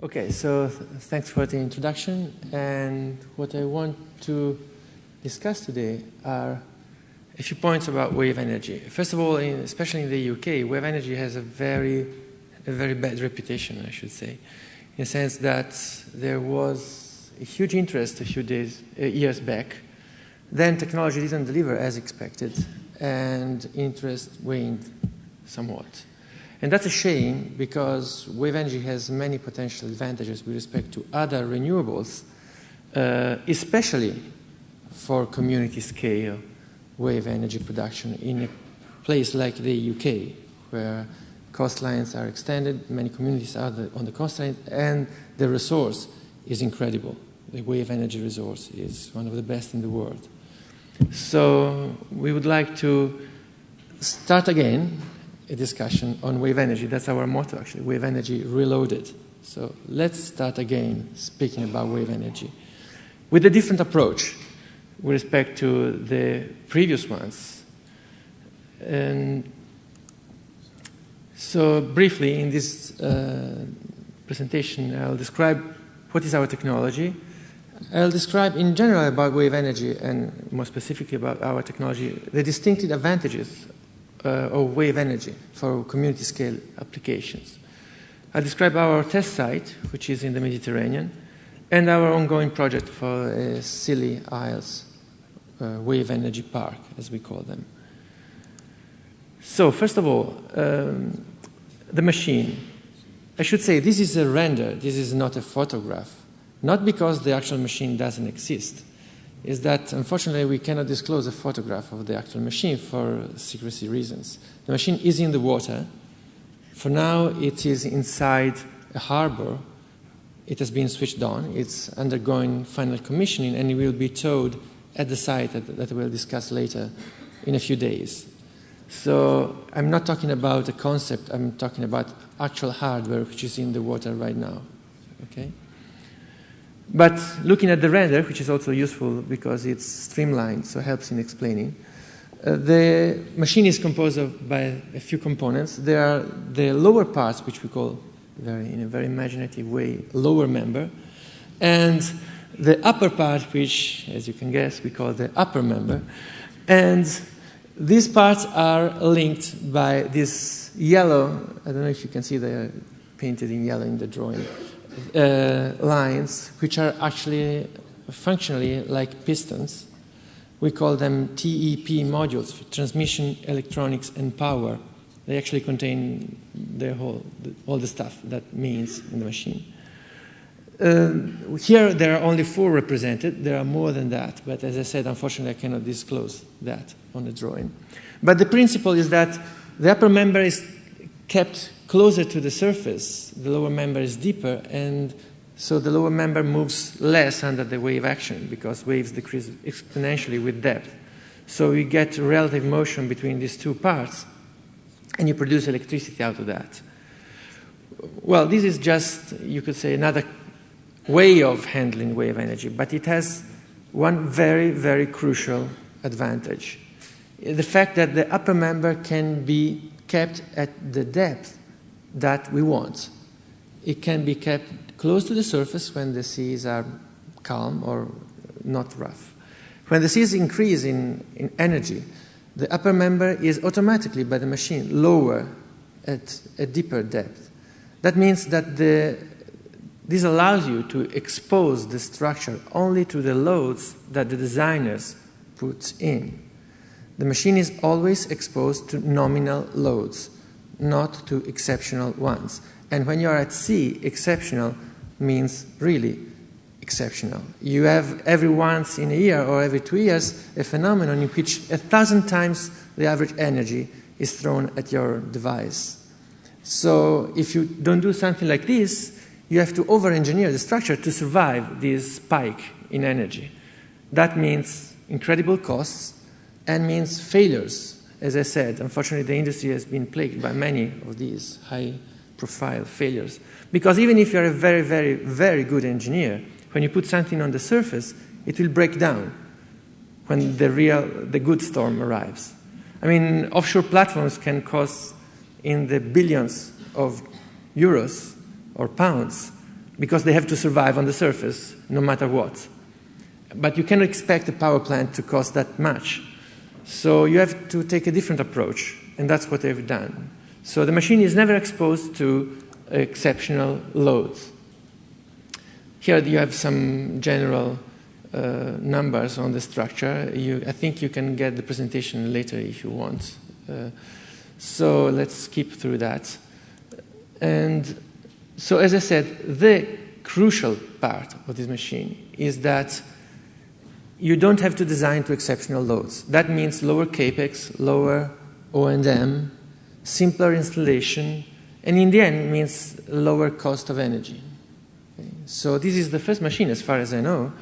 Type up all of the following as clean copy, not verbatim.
Okay, so thanks for the introduction. And what I want to discuss today are a few points about wave energy. First of all, especially in the UK, wave energy has a very bad reputation, I should say, in the sense that there was a huge interest a few years back. Then technology didn't deliver as expected, and interest waned somewhat. And that's a shame, because wave energy has many potential advantages with respect to other renewables, especially for community scale wave energy production in a place like the UK, where coastlines are extended, many communities are on the coastline, and the resource is incredible. The wave energy resource is one of the best in the world. So we would like to start again a discussion on wave energy. That's our motto, actually, wave energy reloaded. So let's start again speaking about wave energy with a different approach with respect to the previous ones. And so briefly in this presentation, I'll describe what is our technology. I'll describe in general about wave energy, and more specifically about our technology, the distinctive advantages of wave energy for community scale applications. I'll describe our test site, which is in the Mediterranean, and our ongoing project for Scilly Isles wave energy park, as we call them. So first of all, the machine. I should say this is a render, this is not a photograph. Not because the actual machine doesn't exist. Is that, unfortunately, we cannot disclose a photograph of the actual machine for secrecy reasons. The machine is in the water. For now, it is inside a harbor. It has been switched on. It's undergoing final commissioning, and it will be towed at the site that we'll discuss later in a few days. So I'm not talking about a concept. I'm talking about actual hardware, which is in the water right now. Okay? But looking at the render, which is also useful because it's streamlined, so it helps in explaining, the machine is composed by a few components. There are the lower parts, which we call, in a very imaginative way, lower member, and the upper part, which, as you can guess, we call the upper member. And these parts are linked by this yellow, I don't know if you can see, they're painted in yellow in the drawing, lines, which are actually functionally like pistons. We call them TEP modules, transmission, electronics, and power. They actually contain all the stuff that means in the machine. Here there are only 4 represented. There are more than that, but as I said, unfortunately I cannot disclose that on the drawing. But the principle is that the upper member is kept closer to the surface, the lower member is deeper, and so the lower member moves less under the wave action because waves decrease exponentially with depth. So you get relative motion between these two parts, and you produce electricity out of that. Well, this is just, you could say, another way of handling wave energy, but it has one very crucial advantage. The fact that the upper member can be kept at the depth that we want. It can be kept close to the surface when the seas are calm or not rough. When the seas increase in energy, the upper member is automatically, by the machine, lower at a deeper depth. That means that this allows you to expose the structure only to the loads that the designers put in. The machine is always exposed to nominal loads, not to exceptional ones. And when you are at sea, exceptional means really exceptional. You have every once in a year or every 2 years a phenomenon in which 1,000 times the average energy is thrown at your device. So if you don't do something like this, you have to over-engineer the structure to survive this spike in energy. That means incredible costs and means failures. As I said, unfortunately, the industry has been plagued by many of these high-profile failures. Because even if you're a very good engineer, when you put something on the surface, it will break down when the good storm arrives. I mean, offshore platforms can cost in the billions of euros or pounds because they have to survive on the surface no matter what. But you cannot expect a power plant to cost that much. So you have to take a different approach, and that's what they've done. So the machine is never exposed to exceptional loads. Here you have some general numbers on the structure. I think you can get the presentation later if you want. So let's skip through that. And so as I said, the crucial part of this machine is that you don't have to design to exceptional loads. That means lower capex, lower O&M, simpler installation, and in the end means lower cost of energy. Okay? So this is the first machine, as far as I know,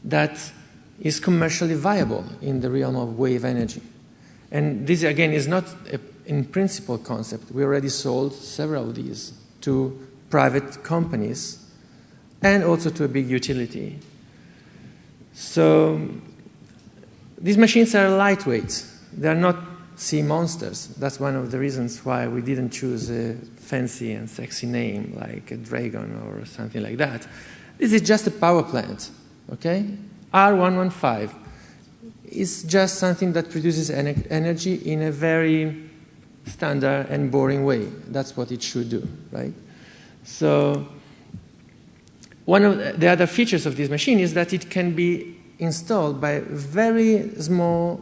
that is commercially viable in the realm of wave energy. And this, again, is not a in principle concept. We already sold several of these to private companies and also to a big utility. So these machines are lightweight. They are not sea monsters. That's one of the reasons why we didn't choose a fancy and sexy name like a dragon or something like that. This is just a power plant, okay? R115 is just something that produces energy in a very standard and boring way. That's what it should do, right? So one of the other features of this machine is that it can be installed by very small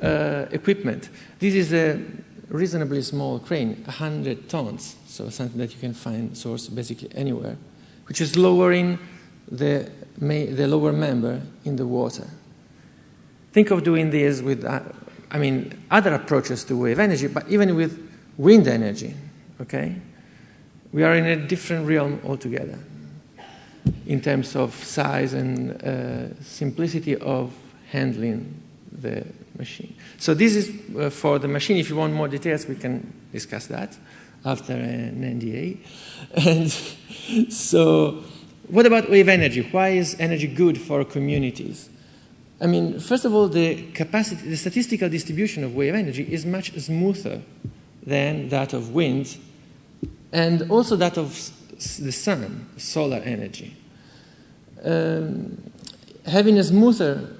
equipment. This is a reasonably small crane, 100 tons, so something that you can find source basically anywhere, which is lowering the lower member in the water. Think of doing this with other approaches to wave energy, but even with wind energy, okay? We are in a different realm altogether in terms of size and simplicity of handling the machine. So this is for the machine. If you want more details, we can discuss that after an NDA. And so what about wave energy? Why is energy good for communities? I mean, first of all, the statistical distribution of wave energy is much smoother than that of wind and also that of the sun, solar energy. Having a smoother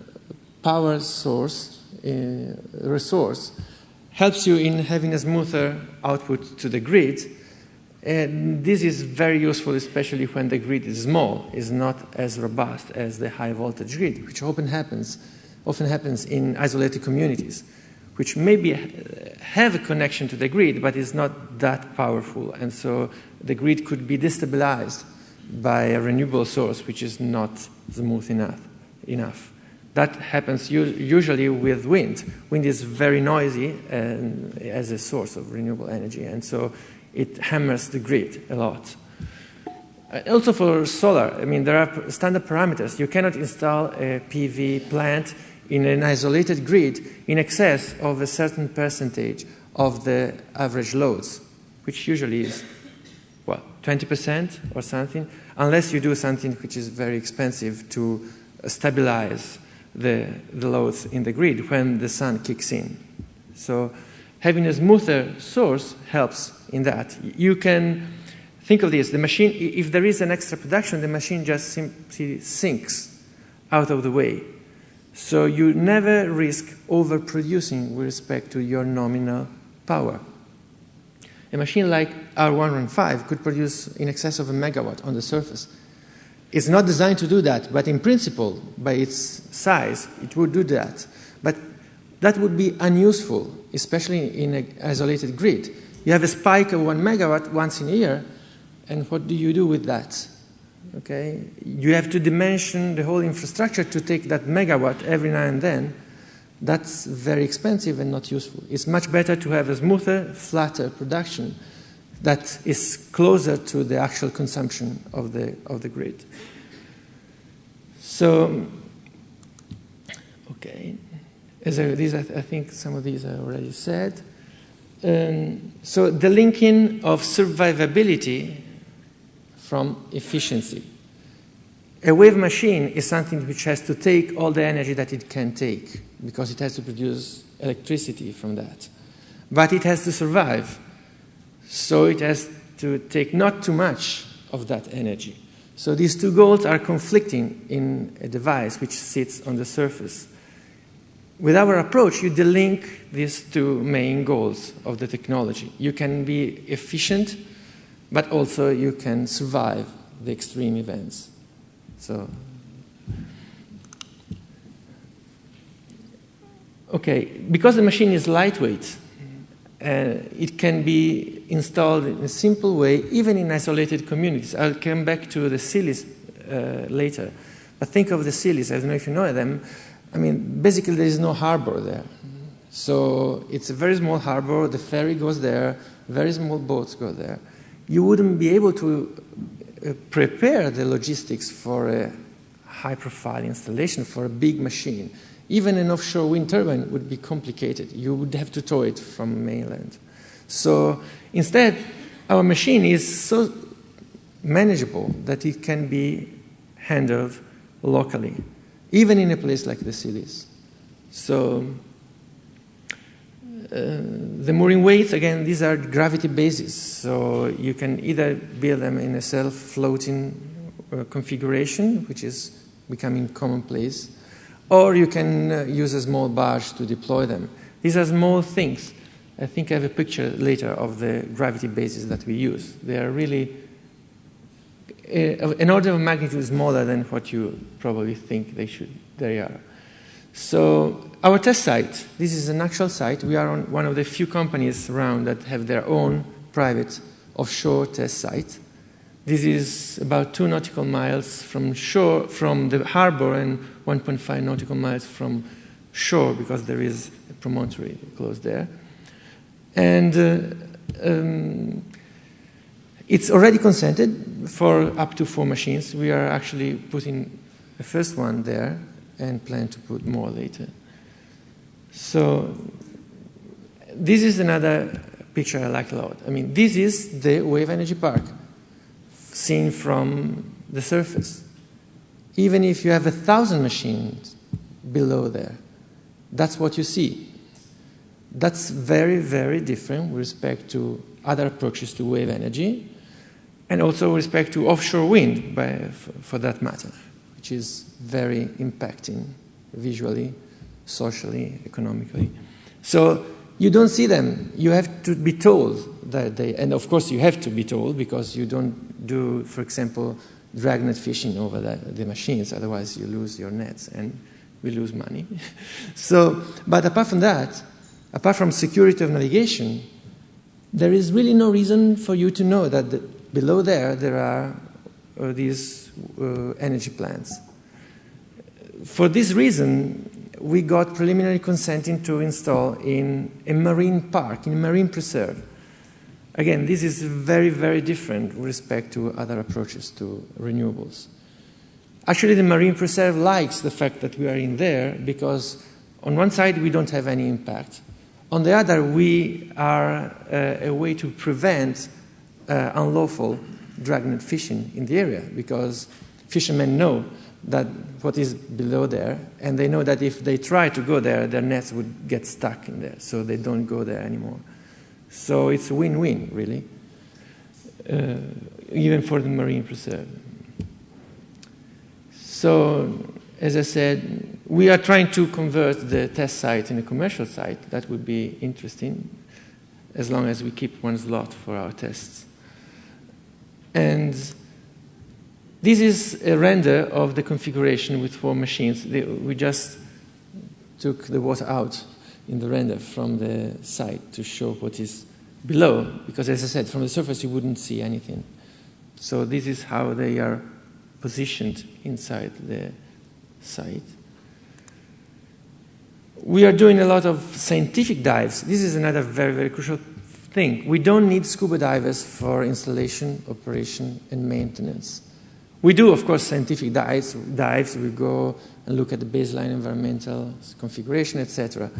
power source, resource, helps you in having a smoother output to the grid. And this is very useful, especially when the grid is small, is not as robust as the high voltage grid, which often happens in isolated communities, which maybe have a connection to the grid, but is not that powerful. And so the grid could be destabilized by a renewable source, which is not smooth enough. That happens usually with wind. Wind is very noisy as a source of renewable energy, and so it hammers the grid a lot. Also for solar, I mean, there are standard parameters. You cannot install a PV plant in an isolated grid in excess of a certain percentage of the average loads, which usually is, 20% or something, unless you do something which is very expensive to stabilize the loads in the grid when the sun kicks in. So having a smoother source helps in that. You can think of this, the machine, if there is an extra production, the machine just simply sinks out of the way. So you never risk overproducing with respect to your nominal power. A machine like R115 could produce in excess of 1 megawatt on the surface. It's not designed to do that, but in principle, by its size, it would do that. But that would be unuseful, especially in an isolated grid. You have a spike of 1 megawatt once in a year, and what do you do with that? Okay? You have to dimension the whole infrastructure to take that megawatt every now and then. That's very expensive and not useful. It's much better to have a smoother, flatter production that is closer to the actual consumption of the grid. So, okay. I think some of these are already said. So the linking of survivability from efficiency. A wave machine is something which has to take all the energy that it can take because it has to produce electricity from that. But it has to survive. So it has to take not too much of that energy. So these two goals are conflicting in a device which sits on the surface. With our approach, you delink these two main goals of the technology. You can be efficient, but also you can survive the extreme events. So, okay, because the machine is lightweight, it can be installed in a simple way, even in isolated communities. I'll come back to the Scillies later. But think of the Scillies, I don't know if you know them. I mean, basically there is no harbor there. So it's a very small harbor, the ferry goes there, very small boats go there. You wouldn't be able to prepare the logistics for a high-profile installation, for a big machine. Even an offshore wind turbine would be complicated. You would have to tow it from mainland. So instead, our machine is so manageable that it can be handled locally, even in a place like the Scillies. So the mooring weights, again, these are gravity bases. So you can either build them in a self-floating configuration, which is becoming commonplace, or you can use a small barge to deploy them. These are small things. I think I have a picture later of the gravity bases that we use. They are really an order of magnitude smaller than what you probably think they are. So our test site, this is an actual site. We are on one of the few companies around that have their own private offshore test site. This is about 2 nautical miles from shore, from the harbor, and 1.5 nautical miles from shore, because there is a promontory close there. And it's already consented for up to 4 machines. We are actually putting the first one there and plan to put more later. So this is another picture I like a lot. I mean, this is the wave energy park seen from the surface. Even if you have 1,000 machines below there, that's what you see. That's very, very different with respect to other approaches to wave energy, and also with respect to offshore wind, for that matter, which is very impacting visually, socially, economically. So you don't see them. You have to be told that they, and of course you have to be told, because you don't do, for example, dragnet fishing over the machines, otherwise you lose your nets and we lose money. So, but apart from that, apart from security of navigation, there is really no reason for you to know that below there are these energy plants. For this reason, we got preliminary consenting to install in a marine park, in a marine preserve. Again, this is very, very different with respect to other approaches to renewables. Actually, the marine preserve likes the fact that we are in there, because on one side we don't have any impact. On the other, we are a way to prevent unlawful dragnet fishing in the area, because fishermen know that what is below there, and they know that if they try to go there, their nets would get stuck in there, so they don't go there anymore. So it's a win-win, really, even for the marine preserve. So, as I said, we are trying to convert the test site in a commercial site. That would be interesting, as long as we keep one slot for our tests. And this is a render of the configuration with 4 machines. We just took the water out in the render from the site to show what is below, because as I said, from the surface you wouldn't see anything. So this is how they are positioned inside the site. We are doing a lot of scientific dives. This is another very, very crucial thing. We don't need scuba divers for installation, operation, and maintenance. We do, of course, scientific dives. We go and look at the baseline environmental configuration, etc.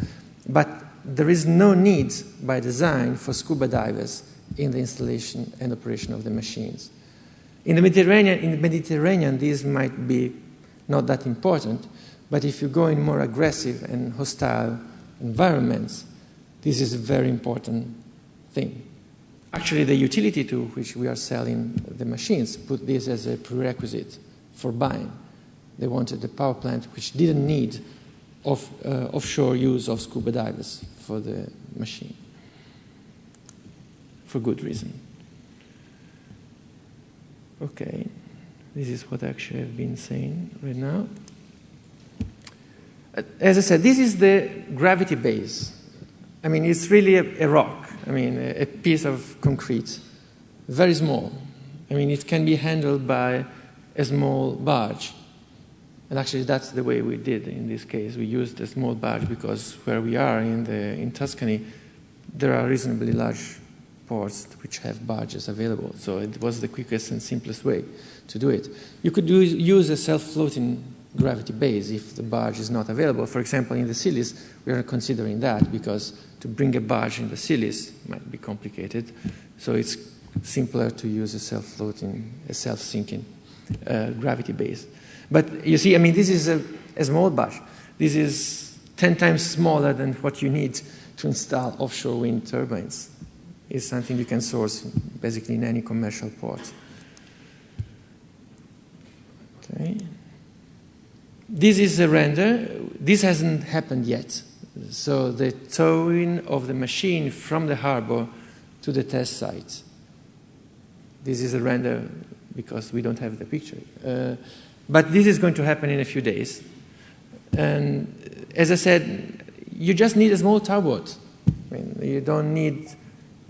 But there is no need, by design, for scuba divers in the installation and operation of the machines. In the Mediterranean, these might be not that important, but if you go in more aggressive and hostile environments, this is a very important thing. Actually, the utility to which we are selling the machines put this as a prerequisite for buying. They wanted a power plant which didn't need offshore use of scuba divers for the machine, for good reason. Okay, this is what actually I've been saying right now. As I said, this is the gravity base. I mean, it's really a rock. I mean, a piece of concrete, very small. I mean, it can be handled by a small barge. And actually, that's the way we did in this case. We used a small barge because where we are in Tuscany, there are reasonably large ports which have barges available. So it was the quickest and simplest way to do it. You could use a self-floating gravity base if the barge is not available. For example, in the Scillies, we are considering that because to bring a barge in the Scillies might be complicated. So it's simpler to use a self-floating, a self-sinking gravity base. But you see, I mean, this is a small barge. This is 10 times smaller than what you need to install offshore wind turbines. It's something you can source basically in any commercial port. Okay. This is a render. This hasn't happened yet. So the towing of the machine from the harbor to the test site. This is a render because we don't have the picture. But this is going to happen in a few days. And as I said, you just need a small towboat. I mean, you don't need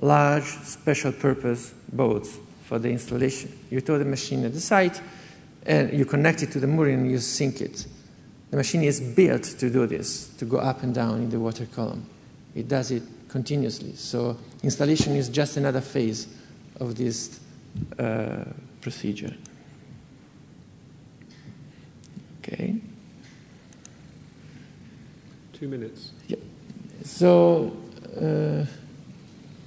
large special purpose boats for the installation. You tow the machine at the site, and you connect it to the mooring and you sink it. The machine is built to do this, to go up and down in the water column. It does it continuously. So installation is just another phase of this procedure. Okay. 2 minutes. Yeah. So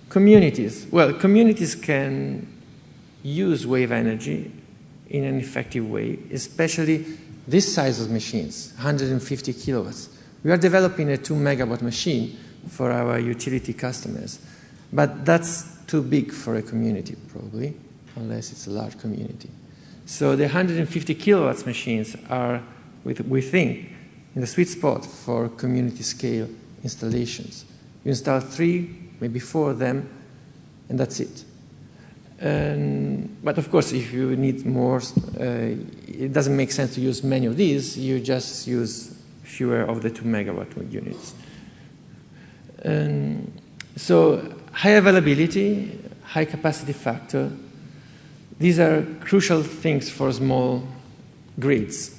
communities. Well, communities can use wave energy in an effective way, especially this size of machines, 150 kilowatts. We are developing a 2 megawatt machine for our utility customers, but that's too big for a community probably, unless it's a large community. So the 150 kilowatts machines are, we think, in the sweet spot for community scale installations. You install 3, maybe 4 of them, and that's it. But of course, if you need more, it doesn't make sense to use many of these. You just use fewer of the 2 megawatt units. So high availability, high capacity factor, these are crucial things for small grids.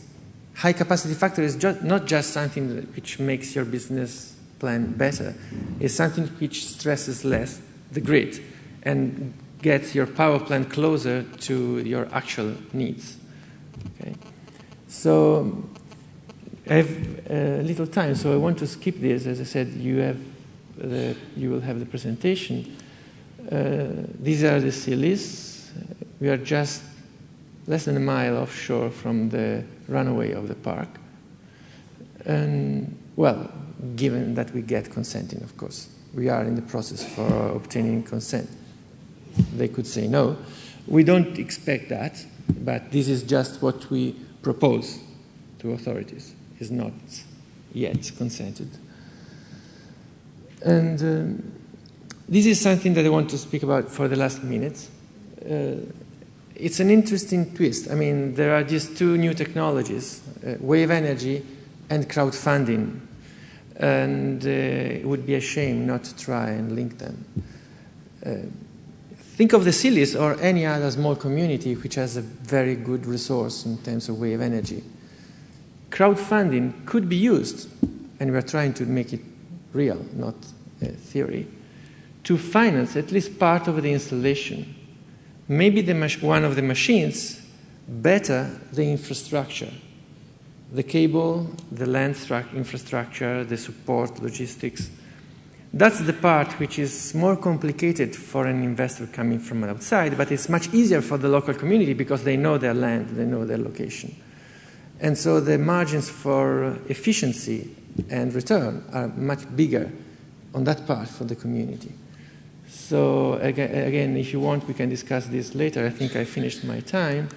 High capacity factor is not just something which makes your business plan better. It's something which stresses less the grid and gets your power plant closer to your actual needs. Okay. So I have little time, so I want to skip this. As I said, you will have the presentation. These are the Scillies. We are just less than a mile offshore from the runway of the park. And, well, given that we get consenting, of course. We are in the process for obtaining consent. They could say no. We don't expect that, but this is just what we propose to authorities. It's not yet consented. And this is something that I want to speak about for the last minute. It's an interesting twist. I mean, there are just 2 new technologies, wave energy and crowdfunding. And it would be a shame not to try and link them. Think of the Scillies or any other small community which has a very good resource in terms of wave energy. Crowdfunding could be used, and we are trying to make it real, not theory, to finance at least part of the installation. Maybe one of the machines better the infrastructure, the cable, the land infrastructure, the support, logistics. That's the part which is more complicated for an investor coming from outside, but it's much easier for the local community because they know their land, they know their location. And so the margins for efficiency and return are much bigger on that part for the community. So again, if you want, we can discuss this later. I think I finished my time.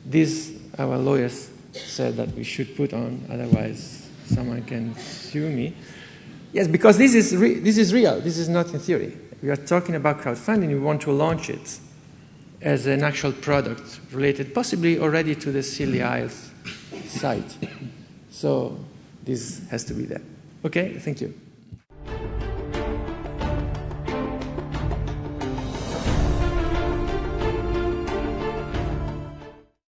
This, our lawyers said that we should put on, otherwise someone can sue me. Yes, because this is real. This is not in theory. We are talking about crowdfunding. We want to launch it as an actual product related possibly already to the Scilly Isles site. So this has to be there. Okay, thank you.